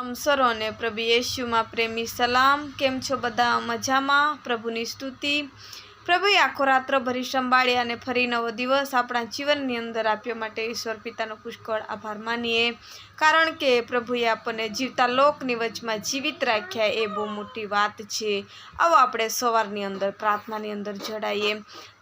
તમસરોને પ્રભુ યેશુમાં પ્રેમી સલામ। કેમ છો બધા? મજામાં? પ્રભુની સ્તુતિ। પ્રભુએ આખો રાત્ર ભરી સંભાળ્યા અને ફરી નવો દિવસ આપણા જીવનની અંદર આપ્યો માટે ઈશ્વર પિતાનો પુષ્કળ આભાર માનીએ, કારણ કે પ્રભુએ આપણને જીવતા લોકની વચમાં જીવિત રાખ્યા, એ બહુ મોટી વાત છે। આવો આપણે સવારની અંદર પ્રાર્થનાની અંદર જોડાઈએ।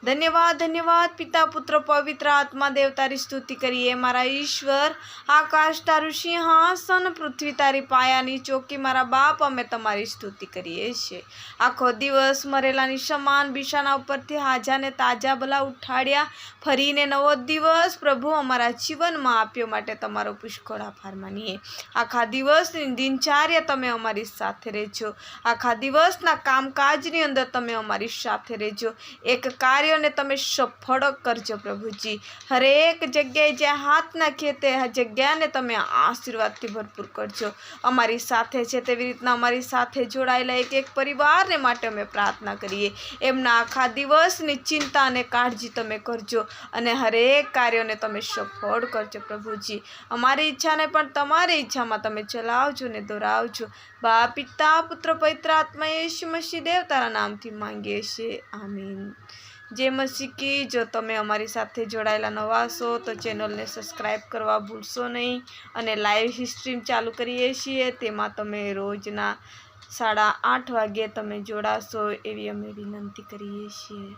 ધન્યવાદ ધન્યવાદ પિતા પુત્ર પવિત્ર આત્મા દેવ, તારી સ્તુતિ કરીએ મારા ઈશ્વર। આકાશ તારું સિંહાસન, પૃથ્વી તારી પાયાની ચોકી, મારા બાપ અમે તમારી સ્તુતિ કરીએ છીએ। આખો દિવસ મરેલાની સમાન બિછાના ઉપરથી હાજાને તાજા ભલા ઉઠાડ્યા, ફરીને નવો દિવસ પ્રભુ અમારા જીવનમાં આપ્યો માટે તમારો પુષ્કળ આભાર માનીએ। આખા દિવસની દિનચર્યા તમે અમારી સાથે રહેજો, આખા દિવસના કામકાજની અંદર તમે અમારી સાથે રહેજો, એક કાર્યને તમે સફળ કરજો પ્રભુજી। હરેક જગ્યાએ જ્યાં હાથ નાખીએ તે જગ્યાને તમે આશીર્વાદથી ભરપૂર કરજો। અમારી સાથે છે તેવી રીતના અમારી સાથે જોડાયેલા એક પરિવારને માટે અમે પ્રાર્થના કરીએ, એમના આખા દિવસની ચિંતા અને કાળજી તમે કરજો અને હરેક કાર્યોને તમે સફળ કરજો પ્રભુજી। અમારી ઈચ્છાને પણ તમારી ઈચ્છામાં તમે ચલાવજો ને દોરાવજો। બાપ પિતા પુત્ર પવિત્ર આત્મા યેશુ મસીહ દેવ તારા નામથી માંગીએ છીએ, આમીન। જય મસીહ કી। જો તમે અમારી સાથે જોડાયેલા નવા છો તો ચેનલને સબસ્ક્રાઈબ કરવા ભૂલશો નહીં અને લાઈવ સ્ટ્રીમ ચાલુ કરીએ છીએ, તેમાં તમે રોજના 8:30 વાગ્યે તમે જોડાશો એવી અમે વિનંતી કરીએ છીએ।